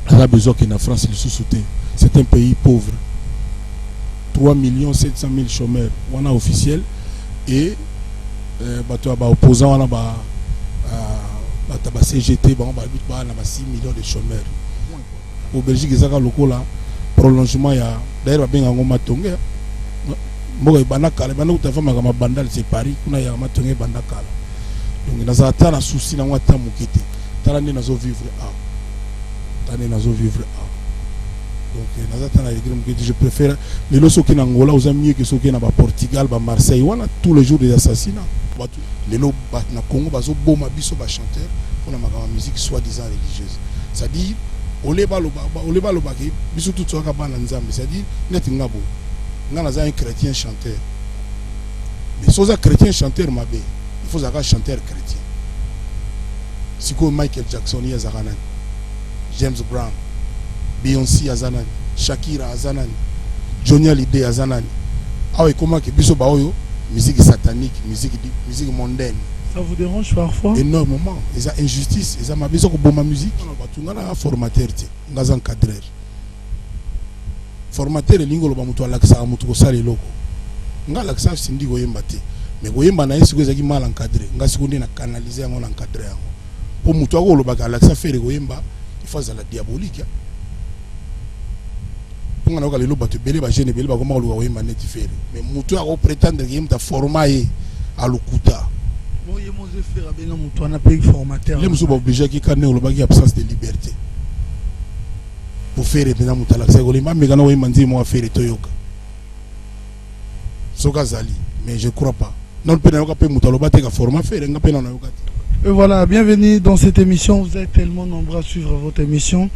Elle a besoin que la France le sous-soutient. C'est un pays pauvre. 3 700 000 chômeurs, on a officiel, et opposants, on a CGT, on a 6 millions de chômeurs. Au Belgique, il y a un prolongement, d'ailleurs, il y a un matongé. C'est Paris, il y a un matongé. Donc, il y a un souci, il y a un vivre donc je préfère les lots qui n'Angola aux amis que ceux qui n'ont pas Portugal, Marseille, on a tous les jours des assassinats. Les lots na Congo, baso boma biso ba chanteur pour la musique soi-disant religieuse. C'est-à-dire oleba loba ki biso tout ça ka bana nzambe, c'est-à-dire net ngabo. Ngana za un chrétien chanteur. Mais soza chrétien chanteur mabe, il faut un chanteur chrétien. Si comme Michael Jackson ya zakanan, James Brown, Beyoncé Azanani, Shakira Azanani, Johnny Hallyday Azanani. Ah oui, comment que biso baoyo, musique satanique, musique mondaine. Ça vous dérange parfois? Énormément. Ils ont injustice, ils ont ma besoin de bonne musique. On a un formateur, on a un cadreur. Formateur, l'ingolo ba mutu alaksa mutu ko sale loko. Nga alaksa sindi goyemba te. Mais goyemba na yesi kozaki mal encadré. Nga sikondi na canaliser ngo encadré ngo. Pour mutu akolo ba alaksa faire goyemba, il faut la diabolique. On a le bateau belé ba jeune belé ba comment le goyemba net faire. Mais mutu ako prétendre que yemta formaé à l'okuta. Bon, il y a mon faire avec un mutu na pays formateur. Les mutu ba obligé qui canne le bagi absence de liberté. Pour faire maintenant mutala ça golimba mais kana goyemba ndi mo faire toyoka. Soka zali, mais je crois pas. Non peut na pe mutalo ba te ka forma faire nga pe na yoka. Et voilà, bienvenue dans cette émission. Vous êtes tellement nombreux à suivre votre émission.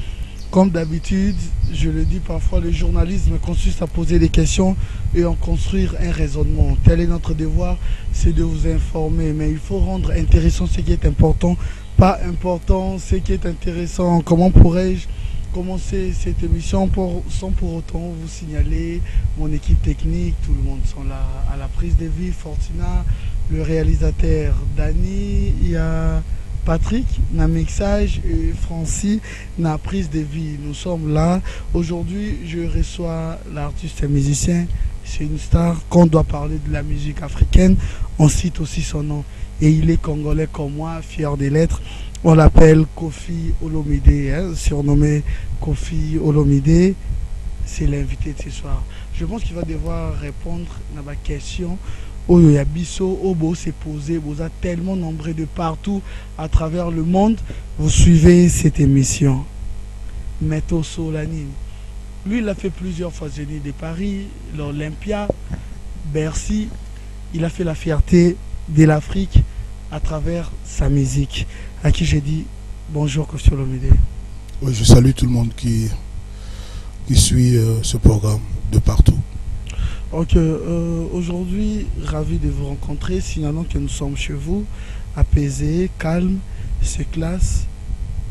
Comme d'habitude, je le dis parfois, le journalisme consiste à poser des questions et en construire un raisonnement. Tel est notre devoir, c'est de vous informer. Mais il faut rendre intéressant ce qui est important, pas important ce qui est intéressant. Comment pourrais-je commencer cette émission sans pour autant vous signaler mon équipe technique? Tout le monde sont là à la prise de vie. Fortuna, le réalisateur Dani, il y a Patrick, na mixage et Francis, na prise de vie. Nous sommes là. Aujourd'hui, je reçois l'artiste et musicien. C'est une star. Quand on doit parler de la musique africaine, on cite aussi son nom. Et il est congolais comme moi, fier des lettres. On l'appelle Koffi Olomide, hein, surnommé Koffi Olomide. C'est l'invité de ce soir. Je pense qu'il va devoir répondre à ma question. Oyo Yabiso, Obo s'est posé, vous êtes tellement nombreux de partout à travers le monde. Vous suivez cette émission. Meto Solani. Lui, il a fait plusieurs fois Génie de Paris, l'Olympia, Bercy. Il a fait la fierté de l'Afrique à travers sa musique. À qui j'ai dit bonjour Koffi Olomide. Oui, je salue tout le monde qui suit ce programme de partout. Ok, aujourd'hui, ravi de vous rencontrer, signalons que nous sommes chez vous, apaisés, calmes, c'est classe.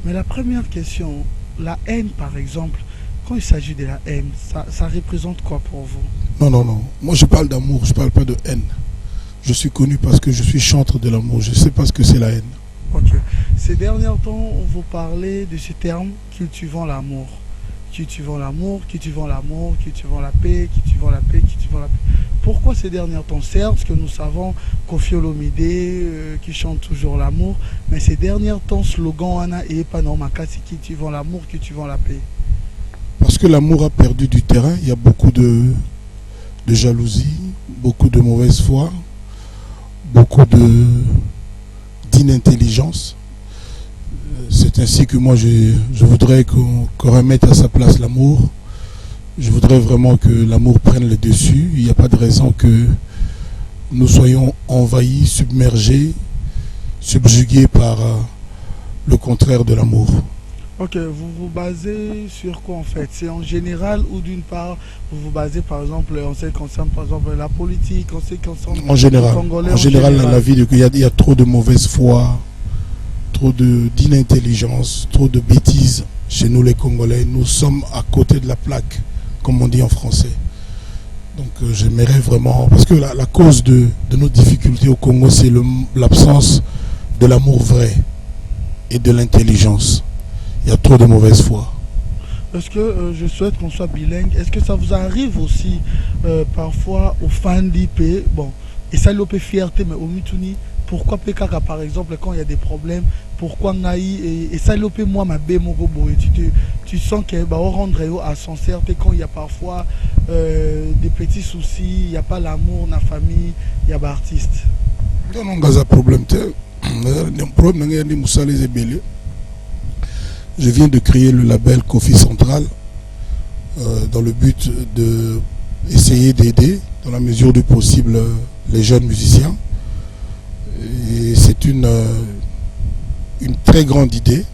Mais la première question, la haine par exemple, quand il s'agit de la haine, ça représente quoi pour vous? Non. Moi je parle d'amour, je ne parle pas de haine. Je suis connu parce que je suis chanteur de l'amour, je ne sais pas ce que c'est la haine. Ok, ces derniers temps, on vous parlait de ce terme, cultivons l'amour. Cultivons l'amour, cultivons l'amour, cultivons la paix, cultivons la paix, cultivons la paix. Pourquoi ces derniers temps? Certes, que nous savons Koffi Olomide qui chante toujours l'amour, mais ces derniers temps, slogan Anna et Panomakasi, cultivons l'amour, cultivons la paix. Parce que l'amour a perdu du terrain, il y a beaucoup de jalousie, beaucoup de mauvaise foi, beaucoup d'inintelligence. C'est ainsi que moi je voudrais qu'on remette à sa place l'amour. Je voudrais vraiment que l'amour prenne le dessus. Il n'y a pas de raison que nous soyons envahis, submergés, subjugués par le contraire de l'amour. Ok, vous vous basez sur quoi en fait? C'est en général ou d'une part vous vous basez par exemple en ce qui concerne par exemple la politique, en ce qui concerne en général dans la vie, il y a trop de mauvaise foi, trop d'inintelligence, trop de bêtises chez nous les Congolais. Nous sommes à côté de la plaque, comme on dit en français. Donc j'aimerais vraiment, parce que la cause de nos difficultés au Congo, c'est l'absence de l'amour vrai et de l'intelligence. Il y a trop de mauvaise foi. Est-ce que je souhaite qu'on soit bilingue? Est-ce que ça vous arrive aussi parfois aux fans d'IP? Bon, et ça l'opé fierté, mais au Mituni, pourquoi PKK par exemple, quand il y a des problèmes, pourquoi Naï et ça l'opé moi ma bémoko tu sens que bah, on rendre à sincère quand il y a parfois des petits soucis, il n'y a pas l'amour dans la famille, il y a pas artiste. Non, non, il y a un problème. Un problème, il y a des moussales et belés. Je viens de créer le label Kofi Central dans le but d'essayer d'aider dans la mesure du possible les jeunes musiciens. Et c'est une très grande idée.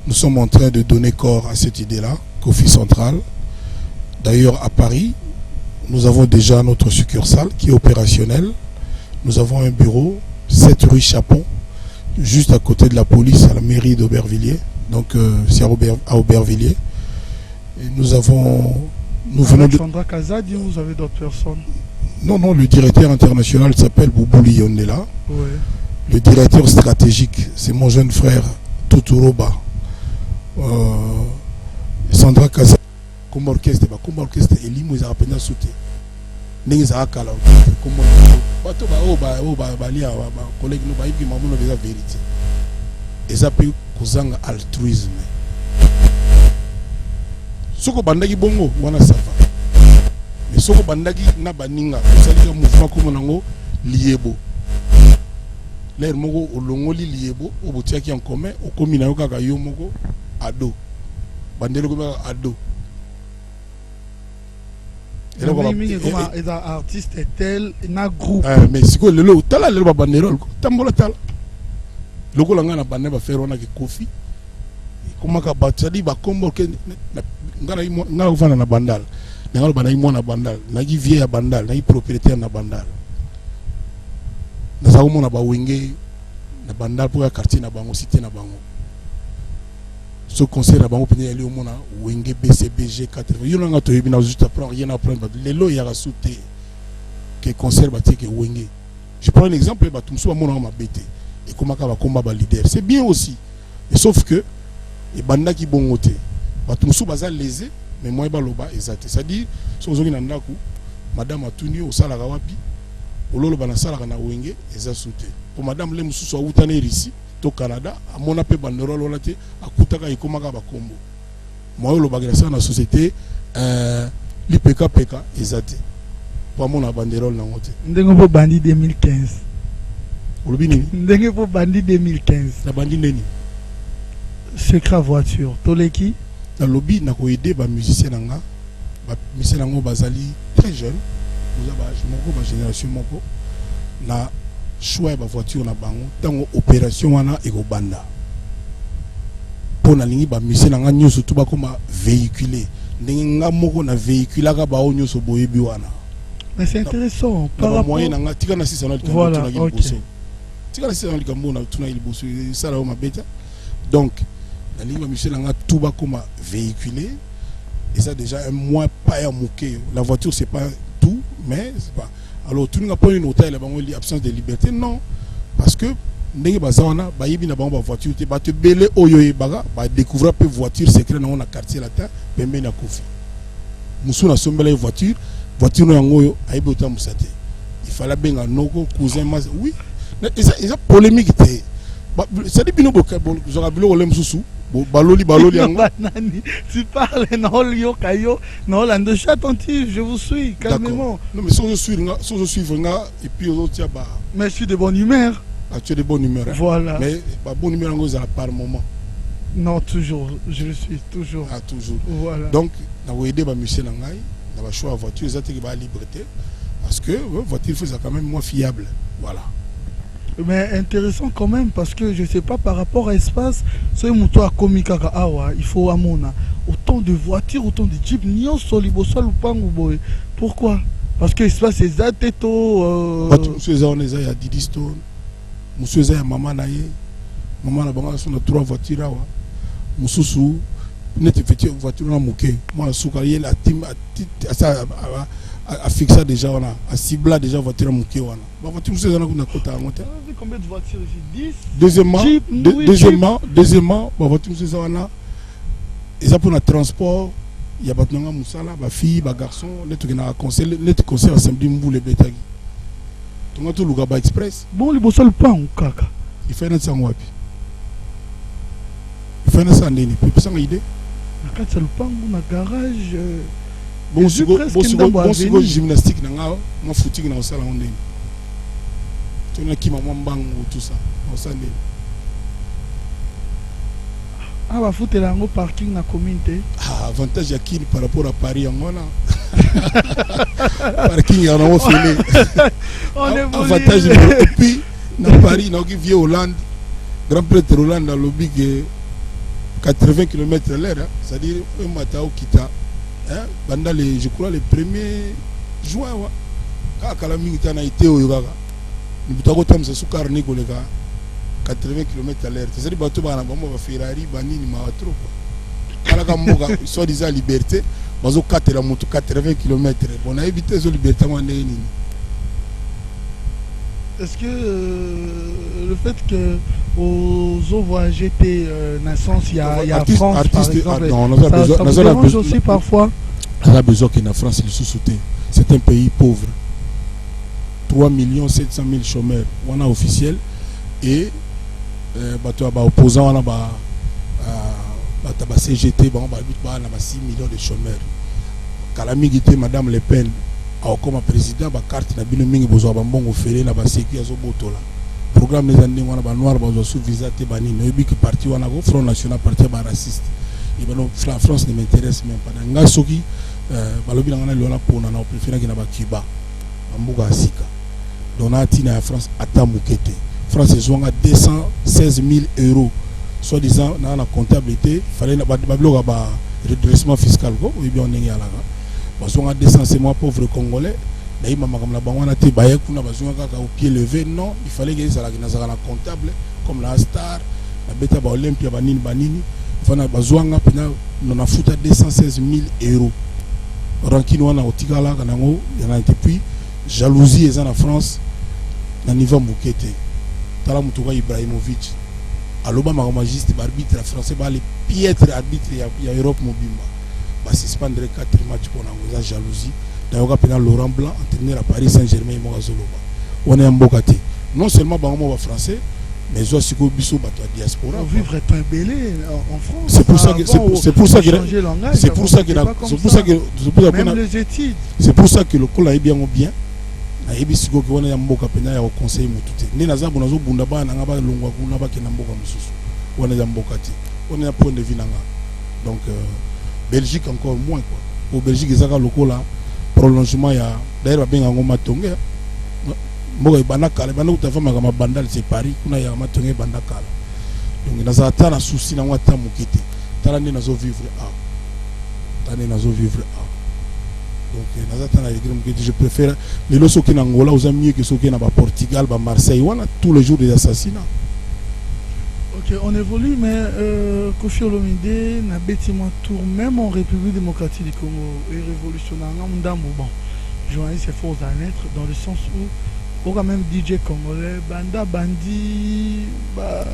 Nous sommes en train de donner corps à cette idée-là, Kofi Central. D'ailleurs, à Paris, nous avons déjà notre succursale qui est opérationnelle. Nous avons un bureau, 7 rue Chapon, juste à côté de la police, à la mairie d'Aubervilliers. Donc, c'est à Aubervilliers. Et nous venons de... Sandra Kazadi, vous avez d'autres personnes? Non, non, le directeur international s'appelle Boubouli Yondela. Ouais. Le directeur stratégique, c'est mon jeune frère, Tuturoba. Sandra Kazadi. Comme orchestre, et l'imo, ils ont appelé à sauter. Ils ont appelé à collègue, nous avons la vérité. Ils appellent kozanga altruisme. Soko bandaki bongo wana safa. Mais soko bandaki na baninga osalika mouvement comme nango liebo. L'air moko olongoli liebo obotiaki en commun okomi na yo kaka yo moko ado. Bandelo ko ado. Et comme artiste est tel na groupe. Mais siko lelo tala lelo ba banderol tambola tala. Loko langa na banne ba faire wana ke Kofi. Comment ka batali ba kombo ke ngana ngana ufana na bandal. Ngalo bana imona bandal, na gi vie ya bandal, na gi propriétaire na bandal. Na sa mona ba wenge na bandal pour ya quartier na bango cité na bango. Ce concert na bango pene ali omona wenge BCBG 80. Yo nga to yebina juste apprendre rien apprendre. Lelo ya rasouté que concert batie ke wenge. Je prends un exemple ba tumso ba mona ma bête. Et comment va combat ba leader, c'est bien aussi, et sauf que et banda qui bon côté bato musu baza lésé mais moi ba loba exact, c'est-à-dire so zoki na ndaku madame atuni au sala wapi ololo bana sala na wenge eza sauté pour madame le musu so utane ici to Canada amona pe banderole wala te akutaka e comment ba kombo moi loba grâce na société l'IPK exact pour mon banderole na ngote ndengo po bandi 2015. Ndenge pour Bandi 2015. La Bandi neni. Secret voiture. Toleki. Dans le lobby, na ko aider ba musicien nanga. Ba musicien nanga bazali très jeune. Nous avons ba génération moko na choix ba voiture na bango tango opération wana eko banda. Pour na lingi ba musicien nanga nyoso tout ba koma véhiculer. Ndenge nga moko na véhicule ka ba o nyoso boyebi wana. Mais c'est intéressant par rapport moyen nanga tika na 600 voilà, OK. Donc, la ligne Michel a tout bas comme véhiculé. Et ça déjà un mois pas à mouquer. La voiture c'est pas tout, mais c'est pas. Alors tu n'as pas une hôtel, l'absence de liberté, non. Parce que ndenge bazana ba yibi na bango ba voiture te ba te belé oyo e baga ba découvrir peu voiture secret na on a quartier latin pembe na Kofi. Musu na sombela voiture no yango yo ayibi ota musate. Il fallait bien un nogo cousin mas oui. Et ça polémique ça dit bino boka j'aurais bilo olem susu baloli tu parles non lio kayo non lando je suis attentif, je vous suis calmement. Non mais si je suis et puis aux autres bah mais je suis de bonne humeur. Ah, tu es de bonne humeur. Voilà. Mais bah, bonne humeur en par moment. Non, toujours, je le suis toujours. Ah, toujours. Voilà. Donc na aider ba monsieur nangai na ba choix voiture ça te ba liberté parce que voiture fait ça quand même moins fiable. Voilà. Mais intéressant quand même parce que je sais pas par rapport à espace, ce moto a commis kaka awa, il faut amona autant de voitures, autant de jeeps, nyon solibo sol pangu boy. Pourquoi? Parce que espace c'est zateto monsieur za on est ya Didi Stone. Monsieur za ya maman na ye. Maman na banga son 3 voitures awa. Mususu net fait voiture na muke. Moi suka ye la team a fixé déjà on a ciblé déjà voiture à muke wana. Ba voiture monsieur za na kuna kota ngota. Combien de voitures ici? 10. Deuxièmement, ba voiture monsieur za wana Et ça pour le transport, il y a des moussala, des filles, des garçons, les conseils à samedi mboule betagi. Tu as tout le gaba express. Bon, il faut le pain ou caca. Il fait un sang wapi. Il fait un sang nini. Puis ça idée. Quand c'est le pain ou le garage. Bon, si vous gymnastique, moi footing dans le salon nini. Tu as qui maman bang ou tout ça. Dans ça nini. Ah, va foutre le parking dans la communauté. Ah, avantage à qui par rapport à Paris en Mona. Parking en a fait. Avantage et puis dans Paris, dans qui vient Hollande, grand prêtre Hollande dans le lobby 80 km/h, c'est-à-dire un matin au Kita. Pendant les, je crois, les 1er juin, quand la militaire a été au Yoga, nous avons été sous carnet, 80 km/h. C'est-à-dire que tu vas Ferrari, Banini, Mahatro. Quand tu as soi-disant liberté, tu as 80 km. On a évité la liberté. Est-ce que le fait que aux voyager naissance, il y a France, par exemple, ça vous dérange aussi parfois? On a besoin qu'en France, il se soutient. C'est un pays pauvre. 3 700 000 chômeurs, on a officiel. Et opposant, on a CGT, on a 6 millions de chômeurs. Calamité, Madame Le Pen, comme président, la carte n'a pas mingi besoin de bon offrir na baseki ya zoboto la. Programme les années on a noir besoin sous visa te bani. No ebi que parti on a Front National parti ba raciste. Et ben la France ne m'intéresse même pas. Nga soki balobi ngana lola pona na préférer que na ba Cuba. Mbuga asika. Dona tina France ata mukete. France zonga 216 000 €. Soit disant dans la comptabilité, fallait na ba bloga ba redressement fiscal ko et bien on est là. Parce qu'on a décensement pauvres Congolais, au pied levé, non, il fallait que ça la comptable, comme la Star, la Beta Olympia, Banini, il a foutu 216 000 €. Rankino, on a Otigala, il y en a été puis, jalousie est en France, dans le niveau Moukete, Talamoutoura Ibrahimovic, à l'Obama, magiste, arbitre français, les piètres arbitres, il y a Europe Mobimba. Suspendre 4 matchs pour la jalousie. D'ailleurs, Laurent Blanc, entraîneur à Paris Saint-Germain, on est en Bokate. Non seulement en français, mais aussi au biso de la diaspora. On vivre est un belé en France. C'est pour ça que même les études. C'est pour ça que le col est bien ou bien. On est en Bokate, au conseil Moutouté. On est à point de vue. Donc, Belgique encore moins quoi. Au Belgique ils ont le là prolongement il y a d'ailleurs bien en matonge. Moi banaka bana utafama kama bandal c'est Paris kuna ya matonge bandaka. Donc naza tala souci na wata mukete. Tala ni nazo vivre donc naza tala mukete je préfère les loso qui na Angola aux amis que ceux qui na ba Portugal, ba Marseille, on a tous les jours des assassinats. Ok, on évolue, mais Kofi Olomide n'a bâtiment tour, même en République démocratique du Congo, et révolutionnaire, bon, journaliste, il faut en être, dans le sens où, on a même DJ congolais, Banda, Bandi, la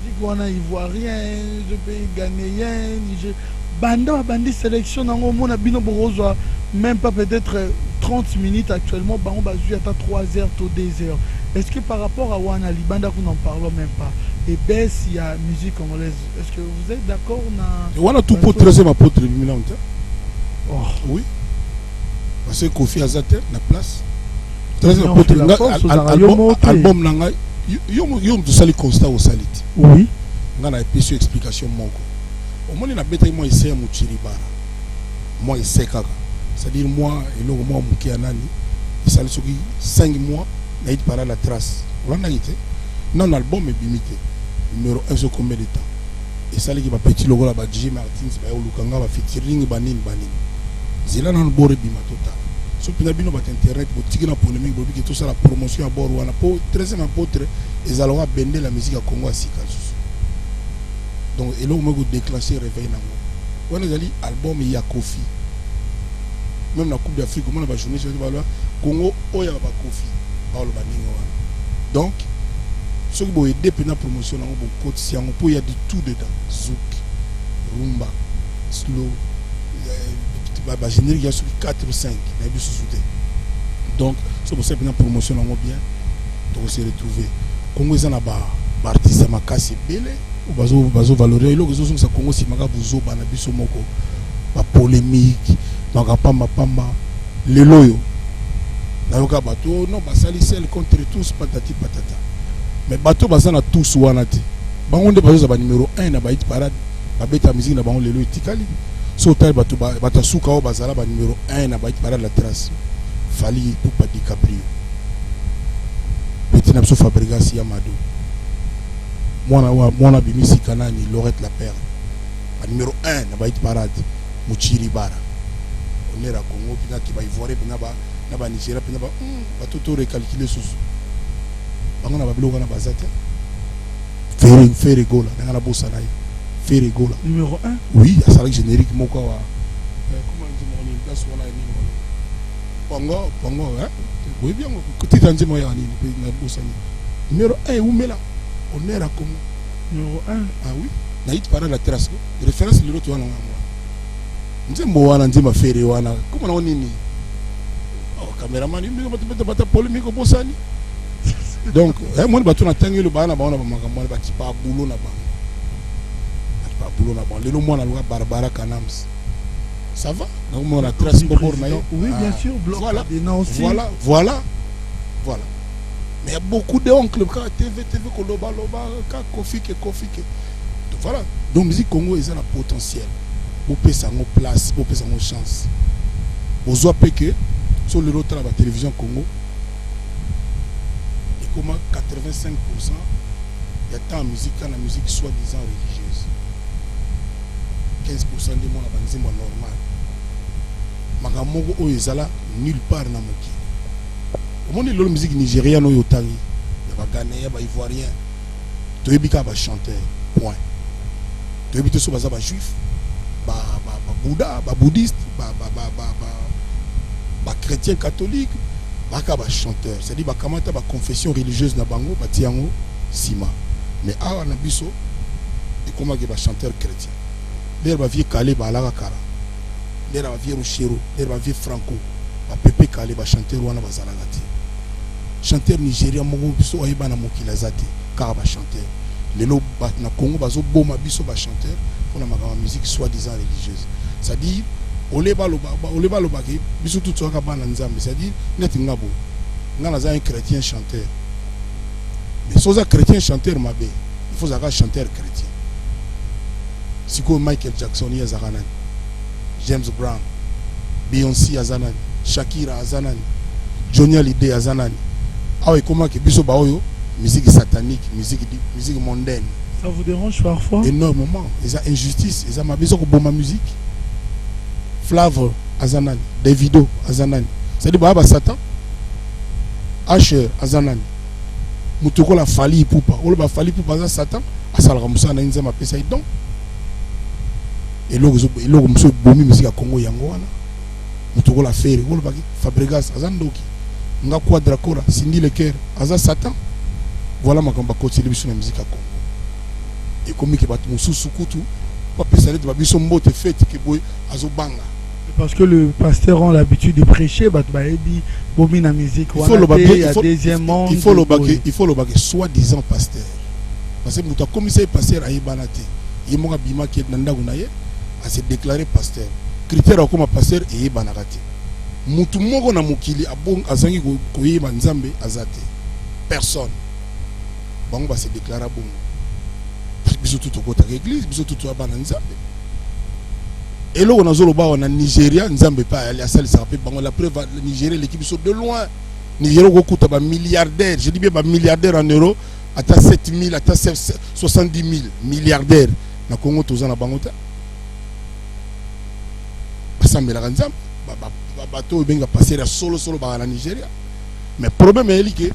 musique, on a ivoirien, le pays ghanéen, Niger, Banda, Bandi, sélection, on a bino borozo, même pas peut-être 30 minutes actuellement, on va jouer à 3 heures, 2 heures. Est-ce que par rapport à Wana Libanda, nous n'en parlons même pas? Et baisse, il y a musique congolaise. Est-ce que vous êtes d'accord? Voilà tout pour 13e apôtre Milan. Oh. Oui. Parce que Kofi Azate, la place. 13e apôtre, album nanga. Yom tu sali constat au salit. Oui. On a une explication moko. Au moins, il a bêté moi ici à Mouchiribara. Moi, il sait kaka. C'est-à-dire, moi, et là, moi, Moukianani, il s'est 5 mois, il a été par la trace. On a été. Non, l'album est limité. Numéro 1 sur combien de temps? Et ça, il y a un petit logo là, DJ Martins, Lukanga, va featuring, Banin. Zéla dans le bord de Bima total. Si vous avez internet, vous avez une polémique, vous avez tout ça, la promotion à bord, ou à 13e apôtre, ils allont bender la musique à Congo à Sika. Donc, et là, on va déclencher le réveil. On a dit, album, il y a Kofi. Même la Coupe d'Afrique, comment on va jouer sur le Congo, il y a Kofi. Donc, ceux qui ont aidé pour la promotion, il y a du tout dedans. Zouk, rumba, slow, générique, il y a 4 ou 5, donc c'est pour ça que nous promotionnons bien, donc on s'est retrouvé. Congo est un artiste à casse belé, ou bazo valoriser, le réseau ça Congo si maga buzo bana biso moko, ba polémique, maga pamba les loyo. Nayoka bato non basali celle contre tous patati patata. Mais bato basana tous wana te. Bango nde bazo ba numéro 1 na ba hit parade, ba beta musique na bango lelo etikali. So tal bato batasuka o bazala ba numéro 1 na ba hit parade la trace. Fali pour pas DiCaprio. Petit na biso Fabregas Yamado. Mwana bimisi kanani Lorette la Perle. Ba numéro 1 na ba hit parade Muchiri Bara. On est à Congo pina ki ba ivoire pina ba na ba Nigeria pina ba tout recalculer sous. Bango na ba biloko na bazate. Faire gola na bossa na faire gola. Numéro 1. Oui, ça le générique moko wa. Comment on dit mon place wana ni Pongo, hein? Oui, bien, côté d'Anzé Moya, numéro 1, où met là? On est à Congo. Numéro 1. Ah oui? Naït par la trace. Référence le retour à moi. Nous sommes moi, on dit ma fée, comment on est ni? Oh, caméraman, il me bat polémique au Bossani. Donc, moi, je vais le bana, on va pas boulot là-bas. Pas boulot là-bas. Le monde a le Barbara Kanams. Ça va? Donc, on a trace pour oui, bien sûr. Voilà. Mais il y a beaucoup d'oncles, TV, Koloba, Kofi. Voilà. Donc, musique Congo, ils ont un potentiel. Vous pouvez ça en place, vous pouvez ça en chance. Vous avez que sur le retour de la télévision Congo, et comment 85%, il y a tant de musique, quand la musique soi-disant religieuse. 15% des gens sont normal. Magamogo oyezala nulle part na moki. Au monde de la musique nigériane au Yotari, il y a des Ghanéens, des Ivoiriens, tu es un chanteur, point. Tu es un juif, Bouddha, bouddhiste, chrétien catholique, un chanteur. C'est-à-dire que quand tu as une confession religieuse na bango, tu as un sima. Mais à Nabiso, et comment tu es un chanteur chrétien. L'air va vivre calé, la cara. L'air va vivre Rochero, l'air va vivre Franco. Va Pepe calé, va chanter Rwanda, va Zalagati. Chanteur nigérien, mon biso, aïe, bana mokila zati, car va chanter. Les lots na Congo, bazo boma biso, va chanteur, pour la musique soi-disant religieuse. C'est-à-dire, oleba loba, biso tout ça, kabana nzambe. C'est-à-dire, net ngabo, ngana un chrétien chanteur. Mais si vous êtes chrétien chanteur, il faut avoir un chanteur chrétien. Si vous Michael Jackson, il y a Zahanan, James Brown, Beyoncé Azanan, Shakira Azanan, Johnny Hallyday Azanan. Ah oui, comment que biso baoyo, musique satanique, musique mondaine. Ça vous dérange parfois? Énormément. Ils ont injustice, ils ont ma besoin de bonne musique. Flavre Azanan, Davido Azanan. C'est-à-dire bah Satan, Asher Azanan, Mutoko la Fali Poupa, ou le Fali Poupa Satan, Asal Ramoussa na inza ma pesa idon. Et là, monsieur Bomi musique à Congo Yangoana. Mutoko la Ferre, ou le Fabregas Azandoki. Nga Quadracora, Cindy Leker, Aza Satan. Voilà ma kamba continue sur la musique à Congo. Et comme il y a des sous-sous-coutou, pas pésaler de babiso mbote fête que boy azobanga. Parce que le pasteur a l'habitude de prêcher, Bomi na musique. Il faut le baguer, soi-disant pasteur. Parce que nous comme il pasteur à Ibanate, il m'a bima qui est nandagunaye, à se déclarer pasteur. Critère comme pasteur et Ibanagate. Mutu moko na mukili abong azangi koyeba nzambe azate. Personne. Bango va se déclarer bon. Biso tout au côté de l'église, biso tout au bas de Nzambe. Et là, on a zolo en Nigeria, Nzambe pas aller à ça, ça rappelle. La preuve, le Nigeria, l'équipe sont de loin. Nigeria, on coûte un milliardaire. Je dis bien un milliardaire en euros, à 7 000, à 70 000 milliardaires. Na Congo, tous en a bangota. Ça me l'a Nzambe. Bateau, il va passer solo à la Nigeria. Mais le problème est que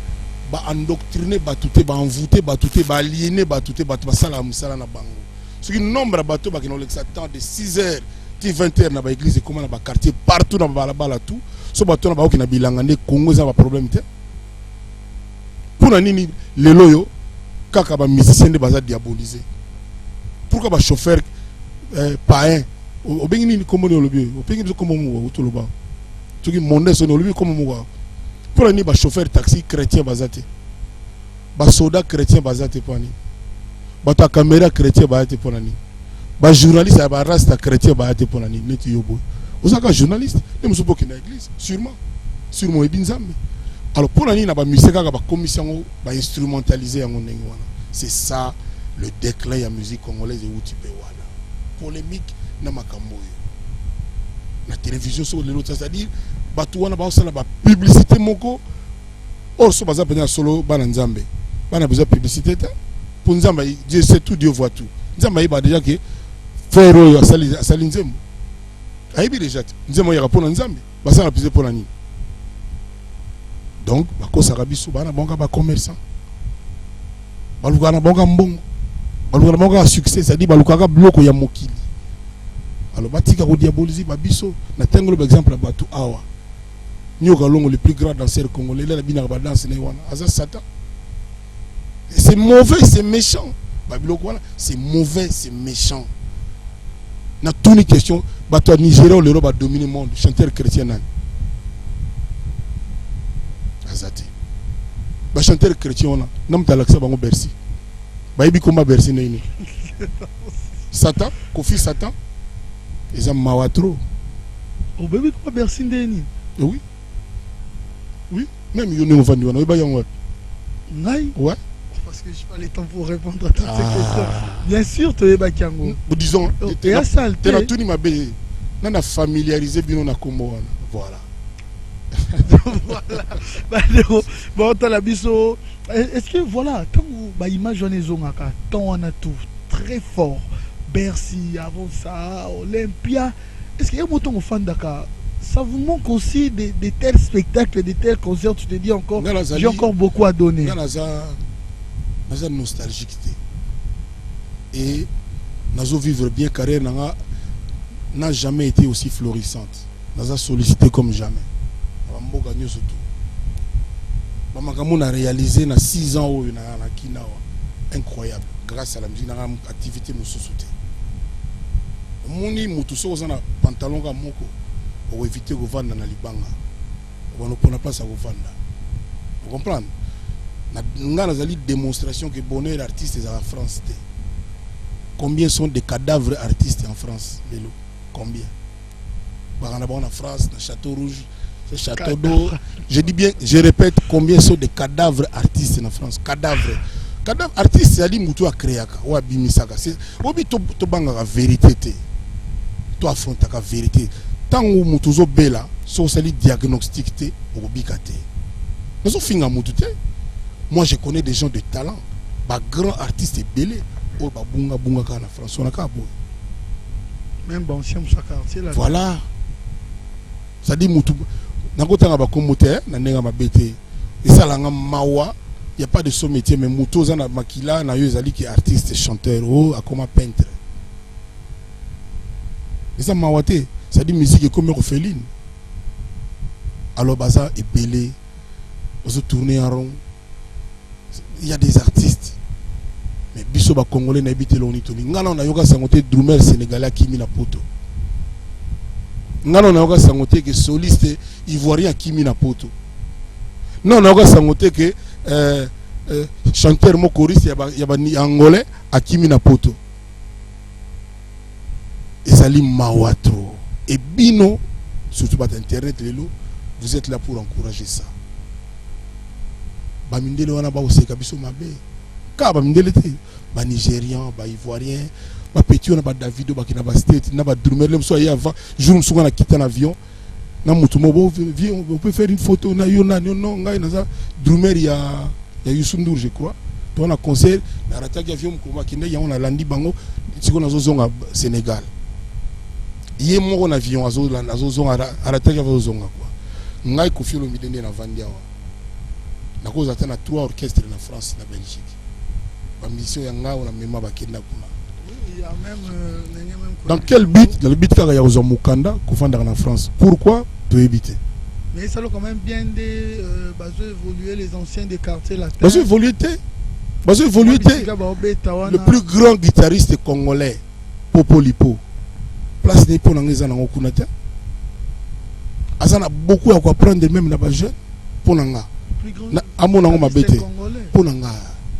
ba endoctriner batouté ba envoûter batouté ba aliéner batouté batouté sala musala na bango ce qui nombre bateau ba kino l'exatant de 6h ti 20h na ba église comment na ba quartier partout na ba la tout so bateau na ba okina bilanga ne Congo za ba problème te pour na nini lelo yo kaka ba musicien de baza diaboliser pourquoi ba chauffeur païen au bengi ni comme le lobby au bengi comme mo to loba to ki monde son lobby comme mo pour ni ba chauffeur taxi chrétien bazate ba soda chrétien bazate pani ba ta caméra chrétien bazate ponani ba journaliste ba rasta chrétien bazate ponani neti yobo osaka journaliste ne muso boki na église sûrement ebinzambe alors pour nani na ba musika ba commission ba instrumentaliser yango ndenge wana c'est ça le déclin ya musique congolaise et utipe wana polémique na makambo na télévision sur les autres, c'est-à-dire batu wana ba osala ba publicité moko or so baza pena solo bana nzambe bana besoin publicité ta pour nzamba Dieu sait tout, Dieu voit tout nzamba iba déjà que frère oyo asali nzembo aibi déjà nzembo ya rapona nzambe basa na pise pona nini donc bakosaka biso bana bonga ba commerçant baluka na bonga mbongo baluka na bonga succès, c'est-à-dire baluka ka bloko ya mokili. Alors batika ko diaboliser babiso na tengo le exemple à batu awa nyoka longo le plus grand danseur congolais la bina ba danse ne wana aza satan. C'est mauvais, c'est méchant. Babiloko wana c'est mauvais, c'est méchant. Na toute une question bato Nigeria le roba dominer le monde chanteur chrétien nan azati ba chanteur chrétien wana nam talaksa bango Bercy ba ibi komba Bercy nini Satan Kofi Satan ils ont mawatro au bébé komba Bercy nini oui même yo ne vandi wana ba yango ngai ouais parce que je n'ai pas le temps pour répondre à toutes ces questions. Bien sûr, tu es Bakiango. Disons, tu as tout ma belle. On a familiarisé bien on a comment. Voilà. Voilà. Bon, tu as la biso. Est-ce que voilà, tant que l'image on est zonaka, tant on a tout très fort. Bercy, avant ça, Olympia. Est-ce qu'il y a un mouton au fan Dakar? Ça vous manque aussi de tels spectacles, de tels concerts. Tu te dis encore, j'ai encore beaucoup à donner. Naza nostalgique et nazo vivre bien carrière n'a jamais été aussi florissante. Naza sollicité comme jamais. Bambo gagné surtout. Bamakamon a réalisé na 6 ans na kinawa incroyable grâce à la musique na activité mususuté. Moni mutuso ozana pantalon ga moko pour éviter de vendre na libanga. On ne prend pas ça pour vendre. Vous comprenez? Nous avons une démonstration que bonheur artiste est en France. Combien sont des cadavres artistes en France? Combien? En France, dans Château Rouge, Château d'Eau. Je dis bien, je répète, combien sont des cadavres artistes en France? Cadavres. Cadavres artistes, c'est-à-dire que tu as créé ou abimisaka. C'est la vérité. Tu affrontes la vérité. Tant que tu as bela, c'est un diagnostic, tu as bikate. Nous avons fait moi, je connais des gens de talent. Bah, grand artiste est belé. Oh, bah, bunga kana France. On a qu'à même bon, si on quartier là. Voilà. Ça dit, moutou. N'importe quoi, comme moteur, n'a ma bête. Et ça, là, mawa. Il n'y a pas de son métier, mais moutou, ça n'a makila, n'a eu zali qui est artiste, chanteur, oh, à comme peintre. Et ça, mawate. Ça dit, musique est comme orpheline. Alors, bah, ça est belé. On se tourne en rond. Il y a des artistes mais biso ba congolais na habité loni toni ngana na yoka sangote drummer sénégalais Kimi na poto ngana na yoka sangote que soliste ivoirien Kimi na poto non na yoka sangote que chanteur mo choriste ya ba angolais a Kimi na poto ezali mawatro et bino surtout par internet lelo vous êtes là pour encourager ça. Bamindele wana ba oseka biso mabe ka bamindele te ba nigérien ba ivoirien ba petit on ba Davido ba kina ba state na ba drummer le so ya avant jour so na quitter l'avion na mutu mo viens on peut faire une photo na yo na non ngai na za drummer ya Youssou Ndour je crois to on a concert na rataki avion ko makinde ya on a landi bango siko na zo zonga Sénégal yé mo na avion azo zonga rataki azo zonga quoi ngai ko filo midende na vandia na cause atteint à 3 orchestres en France et en Belgique. La mission est là, on a même pas qu'il y a même. Dans quel but? Dans le but qu'il y a aux Mukanda, qu'on fait en France. Pourquoi? Pour éviter. Mais ça a quand même bien évoluer les anciens des quartiers là. Parce que évoluer. Le plus grand guitariste congolais, Popo Lipo. Place n'est pas dans les années au Kunata. Azana beaucoup à quoi prendre même dans les jeunes. Pour Nanga. À mon nom, ma bête. Pour Nanga.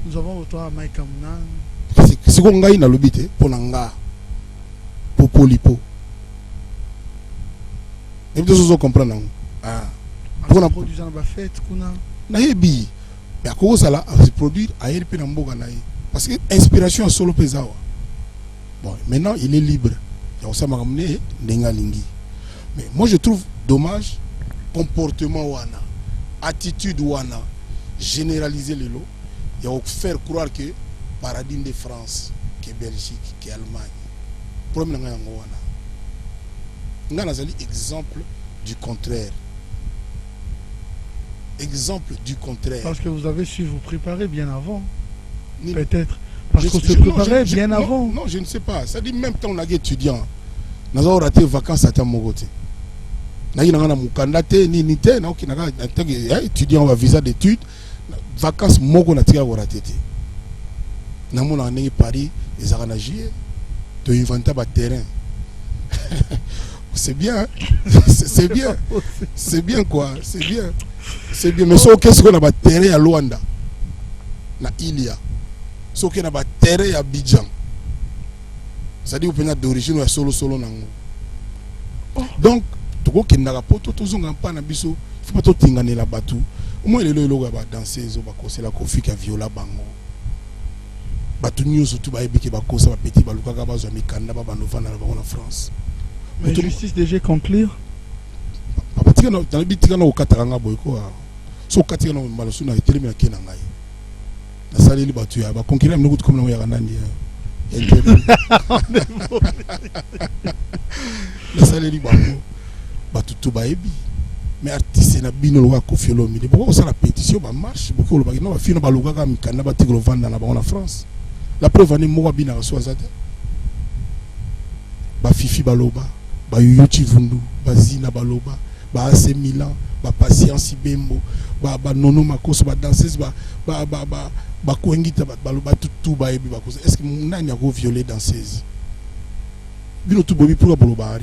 Nous avons autant à Mike Amna. C'est qu'on gagne dans le bête. Pour Nanga. Popo Lipo. Et vous devez comprendre. Ah. Pour la production de la fête, kuna. Naïbi. Mais à cause de ça, se produire à RP Namboga Naï. Parce que l'inspiration est solo pesawa. Bon, maintenant il est libre. Il y a aussi ramené Nengalingi. Mais moi je trouve dommage comportement wana, attitude wana, généraliser les lots. Il y a faire croire que paradigme de France, que Belgique, que Allemagne. Problème n'a wana. Ngana zali exemple du contraire. Exemple du contraire. Parce que vous avez su vous préparer bien avant. Ni... Peut-être. Parce qu'on se préparait bien avant. Non, je ne sais pas. Ça dit même temps on a étudiant. Nous avons raté les vacances à Tamogote. Nous avons étudiant on va visa d'études. Vacances mogo na tika raté. Nous avons Paris, les aranagiers, de inventer un terrain. C'est bien, hein? C'est bien, c'est bien quoi, c'est bien, c'est bien. Mais qu'est-ce qu'on a un terrain à Luanda, na Ilia, ce qu'on a un terrain à Abidjan, ça dit au pays d'origine ou solo nango. Donc, tout le monde n'a pas tout le monde pas na biso, faut pas tout tingane la batou. Au moins les logo va danser, zo ba koser la kofi qui a viola bango. Batou news surtout ba ebi ki ba kosa ba petit ba luka ka ba zo mi kanda ba banova na ba en France. Mais justice déjà conclure. Dans le but de Kataranga Boyko, so Kataranga Malasuna et Télémé à Kenangai. La salle est battue, à conquérir nous comme nous y a un année. La salle est battue tout baébi. Mais artiste n'a bino loa kofiolo mi. Pourquoi ça la pétition va marche beaucoup le bagage non va finir ba loga mi kana ba tigro vanda na ba en France. La preuve ani mo bina so azate. Ba fifi baloba. Ba Yuti Vundu, ba Zina Baloba, ba AC Milan, ba Patience Ibembo, ba Nono Makos, ba danseuse, ba Koengita, ba Baloba tout ba ebi ba cause. Est-ce que mon nani a violé danseuse? Bino tout bobi pourquoi Baloba?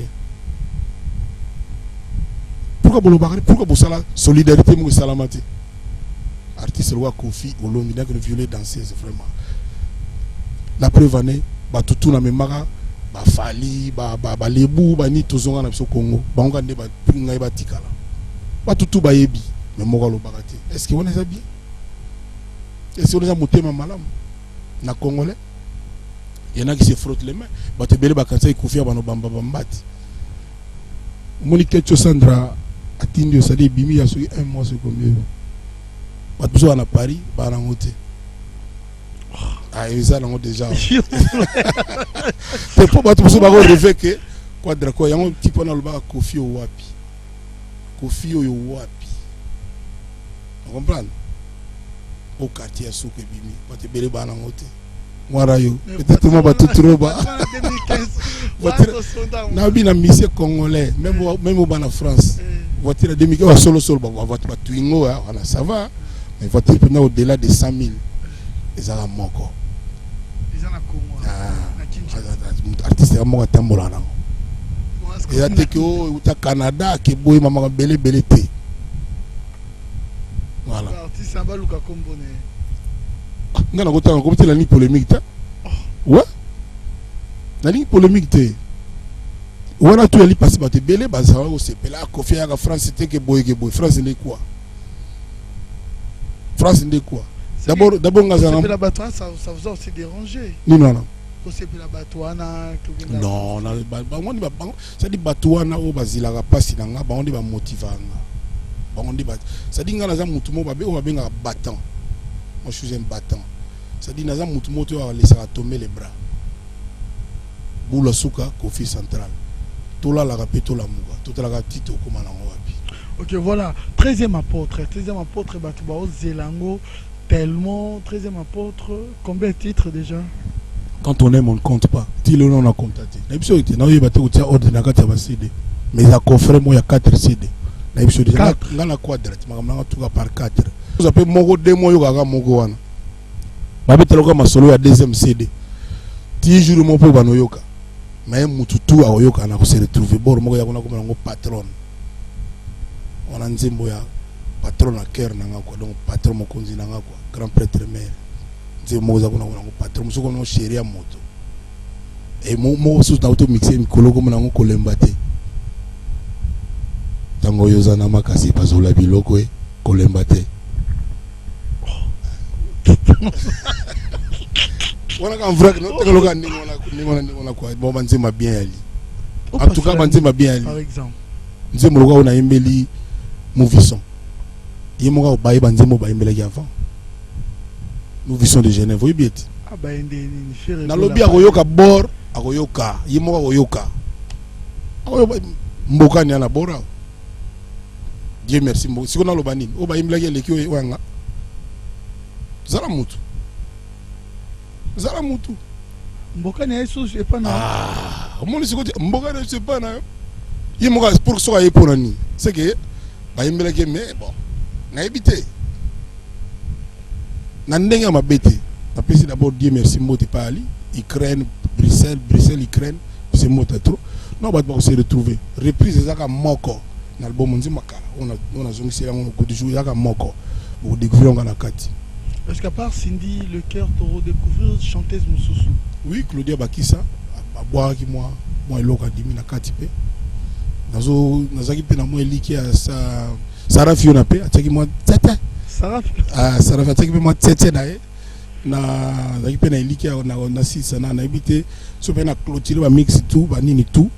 Pourquoi Baloba? Pourquoi Bosala solidarité mo salamati? Artiste roi Kofi Olomide qui violé danseuse vraiment. La preuve année, ba tout na memara ba fali ba lebu ba ni tozonga na biso Congo bango nde ba ngai ba tikala ba tutu ba yebi mais moko lo bakate. Est-ce que on est bien? Est-ce que on a motema malam na congolais? Il y en a qui se frottent les mains ba te bele ba kansa ikufia bano bamba bambati Monique Sandra atindi osali bimi ya soki 1 mois c'est combien ba biso à Paris ba na ngote. Ah, ils ont déjà. C'est pour battre ce baron de fait que quadra quoi, il y a un petit peu dans le bas Kofi au wapi. Kofi au wapi. Vous comprenez? Au quartier sous que bimi, pas te belle bana ngote. Moi rayo, peut-être moi ba tout trop bas. Na bi na mission congolais, même au bana France. Voiture à 2000 solo ba voiture ba twingo ça va. Mais voiture pendant au-delà de 100 000. Ils ont moko. Ils ont la Congo. Artiste à moi tambola na. Et à te que au Canada que boy maman belé té. Voilà. Artiste à baluka kombone. Ngana ko tan ko la ni polémique ta. Ouais. La ni polémique té. Voilà tu ali passer ba te belé ba ça au c'est là Kofi à France c'était que boy France n'est quoi? France n'est quoi? D'abord, ça vous a aussi dérangé. Non. Non, ça dit Batouana au Basila passe dans la bande va motiver. Ça dit Naza Moutumo va battant. Moi je suis un battant. Ça dit Naza Moutumo tu vas laisser tomber les bras. Boula Souka, Kofi central. Tout là la rapito la mouga. Tout là la petite au commandant. Ok, voilà. 13e apôtre, Batouba Zelango. Tellement, 13e apôtre, combien de titres déjà? Quand on aime, on ne compte pas. Si le nom on a contacté. Mais il y a CD. Mais il y a coffret, il y a 4 CD. Il y a quadrate, par 4. Vous appelez Mogo Demo Yoga Mogo. Je vais te le solo à 2e CD. 10 jours mon pauvre Banoyoka. mais mututu aoyoka na ko se retrouver bor moko ya kuna ko nango patron on a nzembo ya patron à cœur nanga quoi donc patron mokonzi nanga quoi grand prêtre mère nzembo za kuna nango patron soko no chéri ya moto et mo sous na auto mixer mikolo ko nango kolemba te tango yozana makasi pazola biloko e kolemba te wana ka vrai no te loka ni ngona quoi bon banzema bien ali en tout cas banzema bien ali par exemple nzembo loka ona yembeli Mouvison yemoka baye banzembo ba yembeli avant Mouvison de Genève oui bien ah ba ende ni faire na lobby akoyoka bor akoyoka yemoka akoyoka mboka ni ana bora Dieu merci mbo siko na loba nini o ba yembeli lekio wanga zala mutu mboka ni eso je pas na omoni siko mboka ni je pas na yemoka pour so aye pour ni c'est que ba yembeli mais bon na éviter na ndenge mabete na pesi d'abord Dieu merci mbote pas ali Ukraine Bruxelles Ukraine c'est mota trop non ba se retrouver reprise ezaka moko na album nzima kala on a zongisi yango ko du jour yaka moko pour découvrir on na kati. Parce qu'à part Cindy Le Cœur pour redécouvrir chanteuse Moussousou. Oui, Claudia Bakissa a boire qui moi eloka dimi na kati pe nazaki pe na moi eliki ya Sarah Fiona pe ataki moi tete Sarah ataki pe moi tete na nazaki pe na eliki ya na sisa na habité so pe na clôturer ba mix tout ba nini tout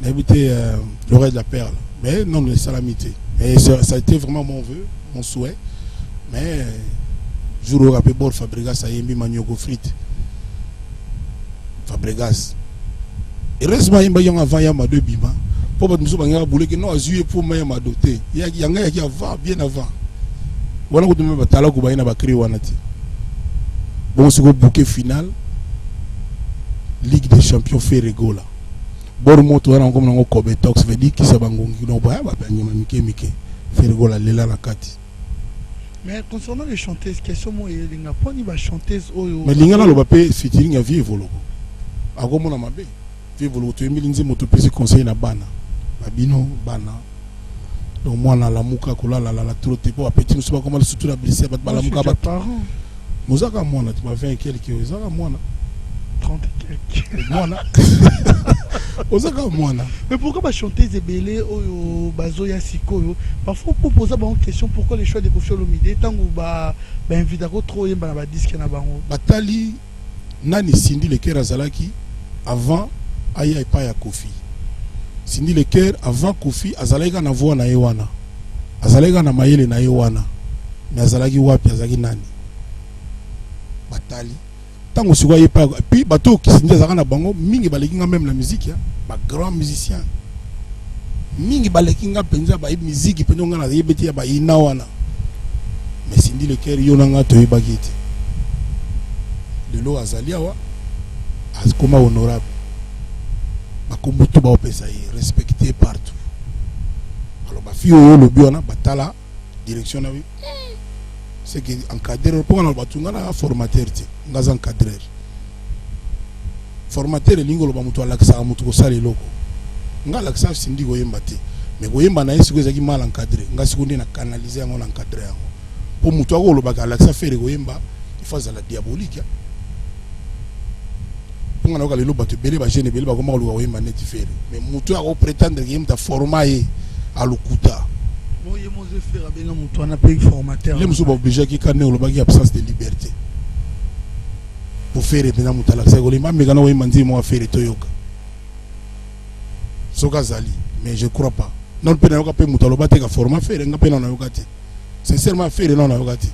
na habité l'oreille de la perle mais non le salamité et ça a été vraiment mon vœu mon souhait mais jour où rappelé bord Fabregas a yembi maniogo frites Fabregas heureusement il y a avant ya mado bima pour pas nous banga boule que non azuye pour ma ma doté yanga ya avant bien avant wana ko dum batala ko bayina ba créer wana ti bon ce bouquet final Ligue des Champions fait rigola bord moto wana comme ngo Kobe Talks veut dire qui ça bangongi no ba ba nyama mike fait rigola lela la kati. Mais concernant les chanteuses, question moi il n'y a pas ni ba chanteuse oyo. Mais l'ingala lo bapé featuring ya vie voloko. Akomo na mabe. Vie voloko to emilinze moto pesi conseil na bana. Babino bana. Donc moi na la muka kola la trotte po apeti nous pas comment surtout la blessé bat bala muka bat. Mozaka mwana tu m'as 20 quelques zaka mwana 30 quelques. Mwana. Ozaka mwana. Mais pourquoi ba chanteuse ebele oyo bazoya sikoyo parfois pour poser une question pourquoi les choix de Koffi Olomide tango ba invite ko trop yemba na ba disque na bango batali nani Cindy Le Cœur azalaki avant aya epa ya Koffi Cindy Le Cœur avant Koffi azalaka na voix na yewana azalaka na mayele na yewana mais azalaki wapi azalaki nani batali tango siko yepa puis bato ki Cindy azalaka na bango mingi balekinga même la musique ya ba grand musicien mingi balekinga penza ba musique penza nga na yebeti ya ba ina wana mais Cindy Le Cœur yonanga to yebaki te de l'eau azalia wa comme honorable bakombutu ba opesa respecté partout alors ba fio yo lobi wana batala direction na wi c'est que encadreur pour na batunga na formateur te ngaza encadreur formateur lingo lo ba mutu alakisa mutu ko sala loko nga lakisa Cindy go yemba te mais go yemba na yesu ko zaki mal encadré nga sikundi na canaliser yango na encadrer yango pour mutu ko lo ba alakisa faire go yemba il faut la diabolique on a le bateau belé ba jeune belé ba comment lo wa yemba net faire mais mutu ko prétendre que yemta former à l'okuta bon yemo ze faire benga mutu na pays formateur les musu ba obligé ki kané lo ba ki absence de liberté pour faire maintenant mutu la ça go limba mais kana wa yemba nzi mo faire toyoka soka zali mais je crois pas non pe na yoka pe mutu lo ba te ka former faire nga pe na yoka te sincèrement faire non na yoka te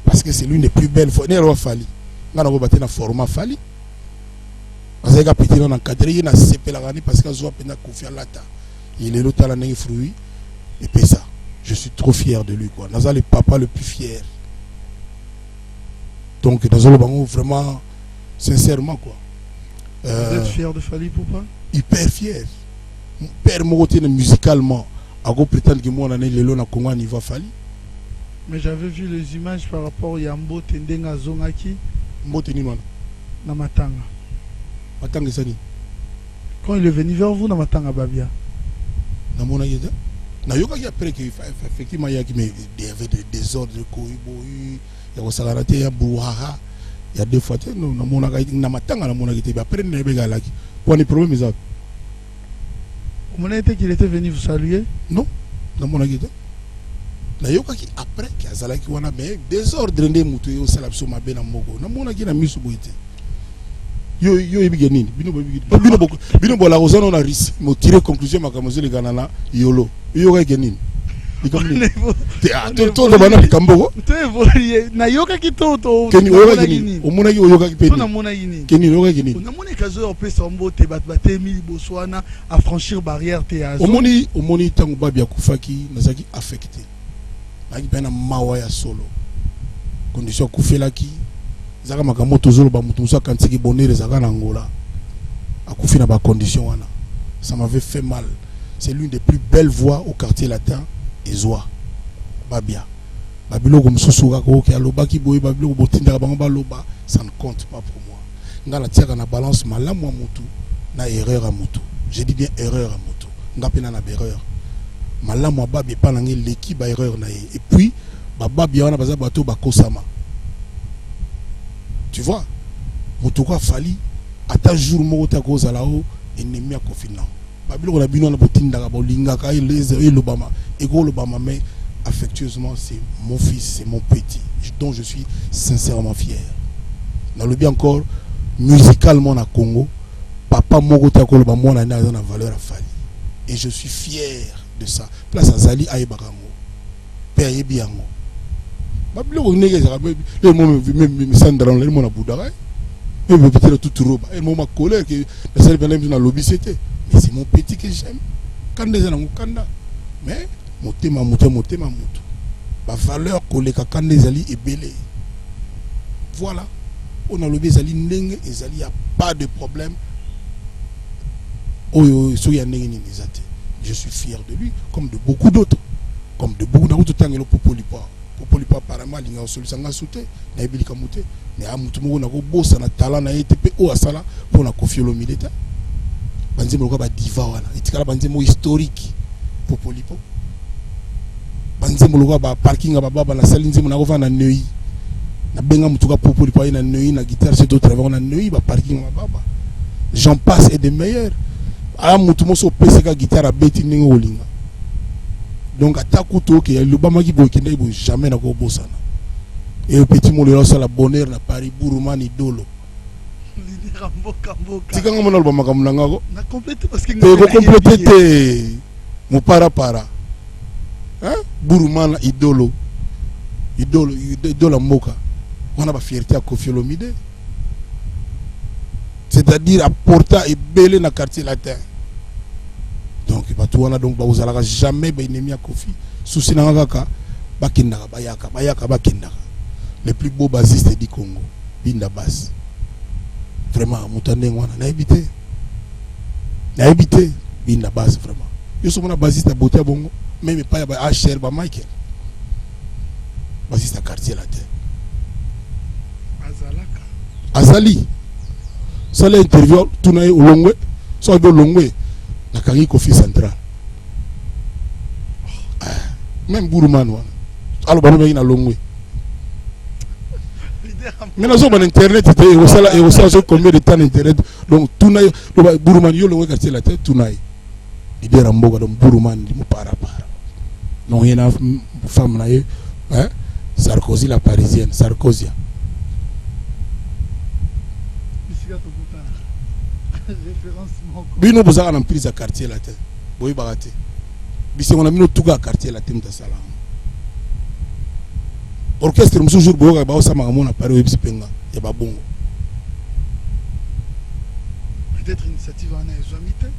parce que c'est l'une des plus belles fois ne ro fali nga na go ba te na former fali parce que petit non encadré na sepela gani parce que zo pena Koffi Alata il est l'autre là n'eng fruit et puis ça je suis trop fier de lui quoi naza le papa le plus fier donc dans le bango vraiment sincèrement quoi vous êtes fier de Fally Ipupa hyper fier mon père mon côté musicalement à go prétendre que moi on est le na Congo niveau Fally mais j'avais vu les images par rapport à Mbote ndenga zongaki Mbote ni non na matanga matanga sani Quand il est venu vers vous, dans Matanga Babia. Dans mon avis, après effectivement il y avait des désordres, il y a Salarate, il y a Brouhaha, il y a des fois, après, il y a pour les problèmes, ils ont. Vous m'avez dit qu'il était venu vous saluer? Non, dans mon avis. Après, il y a des désordres, il y a des salabsoma ben amogo. Dans mon avis, il y a mis yo ebigenini bino bola ozana na risque mo tirer conclusion makamozo le ganana yolo yo ga genini ikamni to bana likambo na yoka kitoto keni yo ga genini omona yo ga kipeni na mona yini keni yo ga genini na mona kazo opesa mbote batbate mili boswana à franchir barrière te azo omoni tango babia kufaki nazaki affecté naki pena mawa ya solo condition kufelaki zaka makambo tozolo ba mutu musa kantiki bonere zaka na Angola akufi na ba condition wana ça m'avait fait mal. C'est l'une des plus belles voix au quartier latin Ezoa Babia Babilo comme sosuga ko ke aloba ki boy Babilo botinda bango ba loba, ça ne compte pas pour moi. Ngala tiaka na balance malamu mutu na erreur à mutu. Je dis bien erreur à mutu. Ngapena na erreur malamu babi pa nangi l'équipe ba erreur na et puis babia wana baza bato ba kosama. Tu vois, Motoko a fallu à ta jour moko cause à la haut ennemi à confinement. Babilo la bino na botinda bolinga ka et l'Obama et l'Obama mais affectueusement c'est mon fils, c'est mon petit dont je suis sincèrement fier. Dans le bien encore musicalement na Congo, papa moko takolo ba mona na valeur à fali et je suis fier de ça. Place à Zali Ayebakango. Père Yebiango. Babilo nege za le moment Sandra le moment Boudara et peut-être tout roba et moment colère que la salle ben na lobby c'était mais c'est mon petit que j'aime quand des gens kanda mais motema mutu ba valeur koleka quand des ali et belé voilà on a lobby zali ndenge ezali y a pas de problème oyo so ya ndenge ni ezate je suis fier de lui comme de beaucoup d'autres d'autres tangelo popolipa apparemment linga solution nga souté na ebilika muté mais a mutu moko na ko bossa na talent na ETP o asala pour na kofiolo militaire banzemo ko ba diva wana etikala banzemo historique popolipo banzemo ko ba parking ba baba na salle nzemo na ko vana neuyi na benga mutu ka popolipo na neuyi na guitare c'est d'autres travaux na neuyi ba parking ba baba j'en passe et des meilleurs a mutu mo so pesa ka guitare beti ningo olinga. Donc à ta couteau qui est le Bama qui boikine bo jamais na ko bosana. Et le petit mo le la bonheur na Paris Bourouman idolo. Tika ngamo na Bama kamulanga ko. Na compléter parce que ko compléter mo para. Hein? Bourouman idolo moka. On a ba fierté à Koffi Olomide. C'est-à-dire apporter et belé na quartier latin. Donc il va tout on a donc vous allez jamais ennemi à Koffi souci na ngaka bakindaka bayaka bakindaka les plus beaux basistes du Congo Binda Bass vraiment mutande ngwana na habité Binda Bass vraiment yo so mona basiste à beauté bongo même pas ya HR ba Michael basiste à quartier latin azali ça l'interview tout na olongwe so do longwe na kangi Koffi central même Bourouman alo bano be na longwe mais na zo ban internet et au sala combien de temps internet donc tout na Bourouman yo longwe quartier la tête tout na leader amboga donc Bourouman di mo para non yena femme na ye hein Sarkozy la parisienne Sarkozy bino bozaka na prise à quartier latin boy barate bisi on a mino tuga quartier latin ta salam orchestre musu jour boyoka ba osama mona pare websi penga ya babongo peut-être initiative en ezomite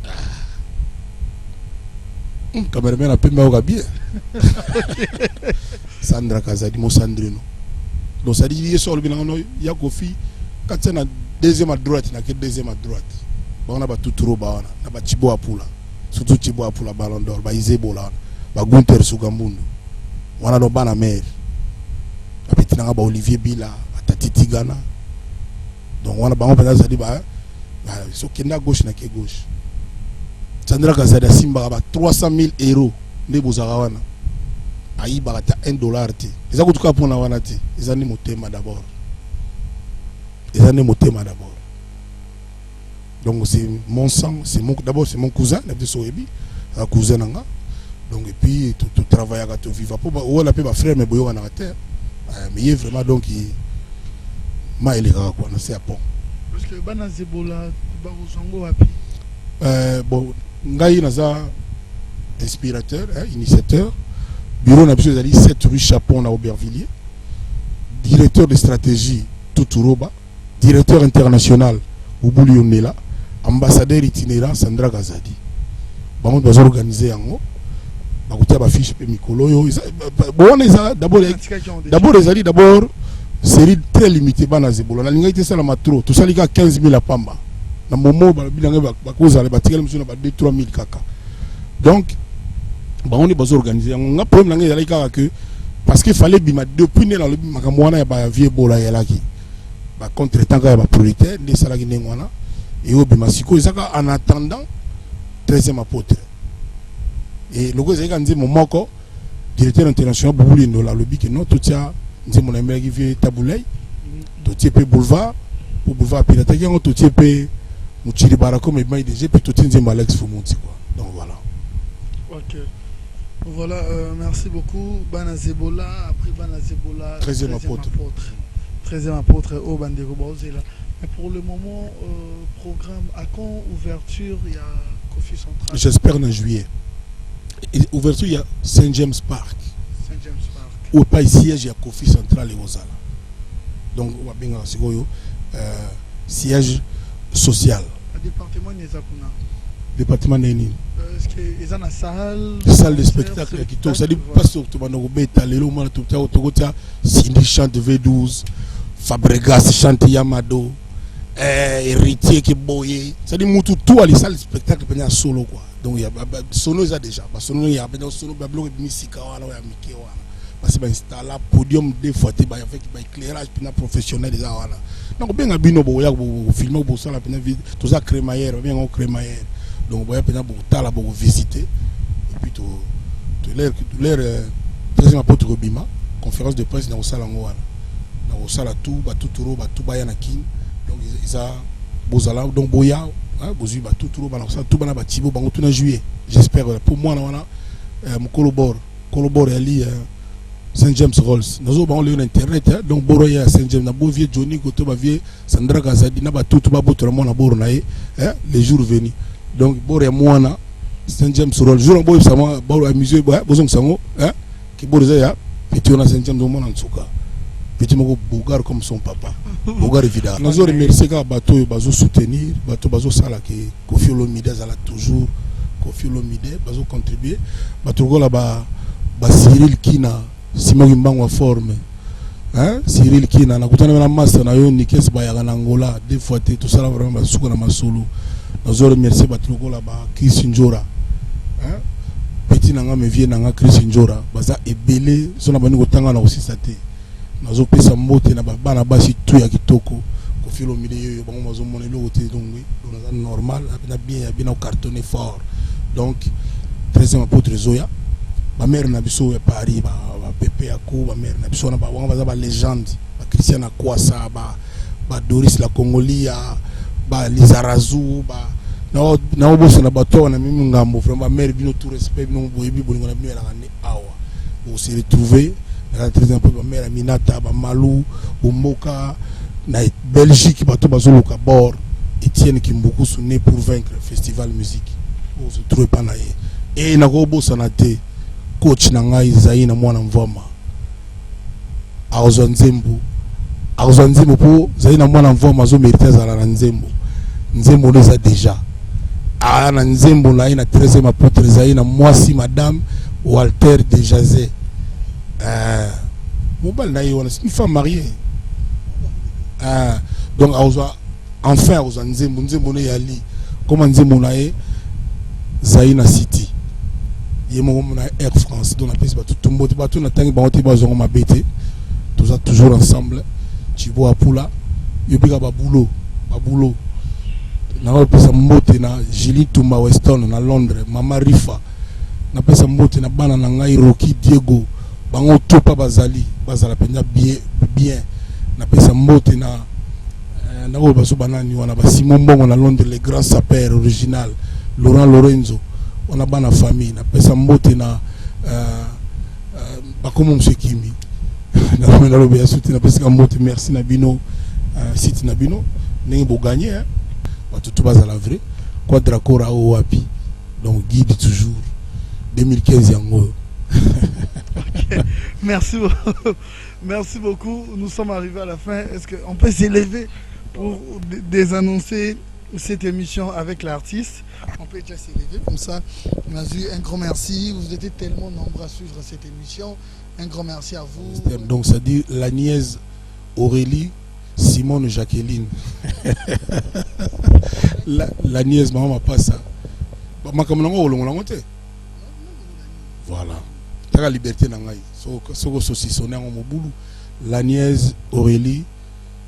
cameraman a pemba oka bien Sandra Kazadi mo Sandrino donc ça dit il sort bien no ya Koffi quand na deuxième à droite na que deuxième à droite on a tout trop bas na ba Thibaut Apula surtout Thibaut Apula Ballon d'Or ba Izebola ba Gunther Sugambundu wana no bana mer petit na ba Olivier Bila Tati Tigana donc wana ba on peut ça dit ba so kenda gauche na ke gauche Sandra Kazadi Simba 300 000 euros nde bozarawana ayi barata $1 te eza kutuka pona wana te eza ni motema d'abord donc c'est mon sang c'est mon d'abord c'est mon cousin n'abdi soyebi un cousin nanga donc et puis tout travail à tout vivre pour ou la pe ba frère mais boyo na terre mais il vraiment donc il m'a élégé quoi c'est à pont parce que bana zebola ba kozongo wapi bon ngai naza inspirateur initiateur bureau na biso ezali 7 rue Chapon na Aubervilliers directeur de stratégie Tuturoba directeur international Ubuli Onela ambassadeur itinérant Sandra Kazadi bango bazo organiser yango bakutia ba fiche pe mikolo yo bon eza d'abord ezali d'abord série très limitée bana zebola na linga ite sala matro to salika 15 000 apamba na momo balobinanga bakozala batikala miso na ba 2-3 000 kaka donc on est besoin d'organiser. On a problème que parce qu'il fallait bima depuis né dans le makamwana ya ba vie bola ya laki ba contre-temps ya ba prioritaire des salaki nengwana et au bima siko ezaka en attendant 13e apôtre et le gars ezaka nzi momoko directeur international bubuli no la lobby que non tout ça nzi mon ami qui vient tabulay tout type boulevard pour boulevard pirate qui on tout type muchiri barako mais ba DG puis tout nzi Alex Fumunti quoi donc voilà. OK. Voilà, merci beaucoup. Bana Zebola, après Bana Zebola, 13e apôtre. 13e apôtre au Bandego Baozela. Mais pour le moment, programme à quand ouverture, il y a Kofi Central. J'espère en juillet. Et ouverture, il y a Saint James Park. Saint James Park. Ou pas ici, il y a Kofi Central et Ozala. Donc, c'est siège social. Le département Nezakuna. Département Néni. Est-ce qu'ils ont une salle de spectacle qui tourne, ça dit pas surtout maintenant l'élo mal tout ça autogota Cindy chante V12 Fabregas chante Yamado héritier qui boyé ça dit mutu tout à la salle de spectacle pendant solo quoi donc il y a sono ça déjà parce que il y a pendant solo ba bloc musique wana ya mike wana parce que ba installer podium deux fois te ba avec ba éclairage pendant professionnel déjà wana donc bien bino bo ya bo filmer bo ça la pendant tout ça crémaillère bien on crémaillère donc vous pouvez visiter et puis tout l'air président apôtre Bima conférence de presse dans le salon dans le salon tout turo tout bayanakin donc ils a bozala donc boya bozu tout turo tout bana batibo bango tout en juillet j'espère pour moi na mon collabore ali Saint James Rolls nous avons le internet donc boroya Saint James na bo vieux Johnny goto ba vieux Sandra Kazadi na ba tout ba boto na boro na les jours venus donc bore mwana Saint James Roll jour boy sama boro amusé bozong sango qui bore ya petit on a Saint James mwana nsuka petit moko bogar comme son papa bogar évidemment nous remercier ka bato bazo soutenir bato bazo sala ke Kofi Olomide ala toujours Kofi Olomide bazo contribuer bato ko la ba Cyril Kina Simon Mbango forme Cyril Kina na kutana na master na yo Nikes Bayaga na Angola des fois tout ça vraiment basuka na masolo. Nous remercier Batrugo là-bas, Chris Njora. Petit nanga me vient nanga Chris Njora. Baza ebele, son abani kotanga na aussi sate. Nous pesa mbote na bana basi tout ya kitoko. Kofi Olomide yo bango mazo mona lo côté donc oui, donc normal, na bien cartonné fort. Donc 13e apôtre Zoya. Ba mère na biso ya Paris ba Pepe Yako, ba mère na biso na ba baza ba légende, ba Christiana Kwasa, ba Doris la Congolia. Ba Lizarazu ba na oboso na bato na mimi ngambo vraiment mère bino tout respect bino boyebi bolingo na bino la ngane awa on s'est retrouvé la 13e peu ba mère Minata ba Malou Omboka na Belgique bato bazoloka bord Etienne Kimbuku sonné pour vaincre festival musique on se trouve pas na et na ko bosa na te coach na ngai Zaï na mwana mvoma azo nzembo pour Zaï na mwana mvoma zo mériter za na nzembo nzembo leza déjà na nzembo na ina 13e apôtre Zaï na mwasi madame Walter de Jazé mobile na yo une femme mariée donc enfin aux nzembo ne yali comment nzembo na Zaï na city yemo na Air France donc la pese ba tout mbote ba tout na tangi ba ba zongo mabete tout ça toujours ensemble tu vois pour là yobika ba boulot napesa mbote na Julie Touma Weston na Londres, Mama Rifa, napesa mbote na bana na ngai Rocky Diego, bango topa bazala penya bien, napesa mbote na oyo baso banani wana ba Simon Mbongo na Londres, les grands sapeurs original, Laurent Lorenzo, wana bana famille, napesa mbote na bakomo msekimi na mena lobe ya soutien, napesa mbote merci na bino site na bino ndenge bo gagner tout bazala vrai quadracora au wapi, donc guide toujours 2015 yango. Okay. Merci beaucoup. Nous sommes arrivés à la fin. Est-ce qu'on peut s'élever pour désannoncer cette émission avec l'artiste? On peut déjà s'élever comme ça. On a eu un grand merci. Vous étiez tellement nombreux à suivre cette émission. Un grand merci à vous. Donc ça dit la nièce Aurélie Simone Jacqueline. la nièce maman pas ça. Voilà. La liberté nangai. Soko saucissonner en mobulu. La nièce Aurélie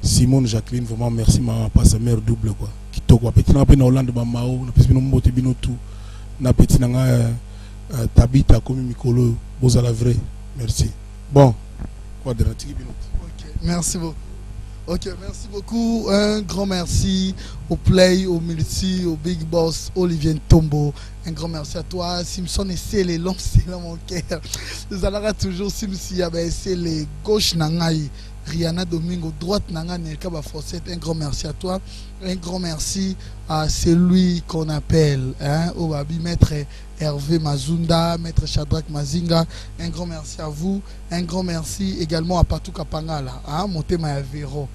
Simone Jacqueline, vraiment merci maman pas sa mère double quoi. Kitoko petit na pe na Hollande ba mao na pesi bino mbote bino tout. Na petit nanga Tabita comme Mikolo bozala vrai. Merci. Bon. Quoi de natiki bino. OK, merci beaucoup. Ok, merci beaucoup. Un grand merci au Play, au Multi, au Big Boss, Olivier Ntombo. Un grand merci à toi. Simpson et c'est les longs, c'est dans mon cœur. Nous allons toujours Simsi, c'est les gauches Nangaï. Rihanna Domingo, droite Nanga Nelkaba Fawcett. Un grand merci à toi. Un grand merci à celui qu'on appelle au Babi Maître Hervé Mazunda, Maître Shadrach Mazinga. Un grand merci à vous. Un grand merci également à Patou Kapangala, Motema Véro.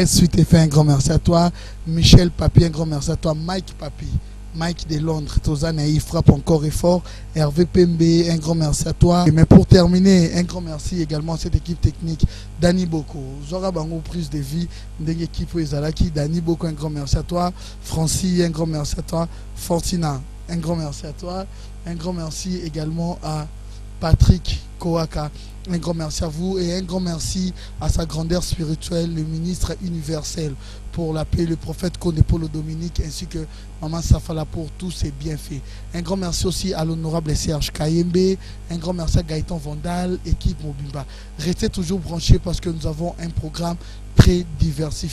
Suite fait un grand merci à toi. Michel Papi, un grand merci à toi. Mike Papi, Mike de Londres, Tozana, il frappe encore et fort. Hervé Pembe, un grand merci à toi. Mais pour terminer, un grand merci également à cette équipe technique. Dani Boko, Zora Bango, prise de vie, d'une équipe Ezalaki. Dani Boko, un grand merci à toi. Francis, un grand merci à toi. Fortina, un grand merci à toi. Un grand merci également à Patrick Kowaka. Un grand merci à vous et un grand merci à sa grandeur spirituelle, le ministre universel pour la paix, le prophète Konepolo Dominique ainsi que Maman Safala pour tous ses bienfaits. Un grand merci aussi à l'honorable Serge Kayembe. Un grand merci à Gaëtan Vandal, équipe Mobimba. Restez toujours branchés parce que nous avons un programme très diversifié.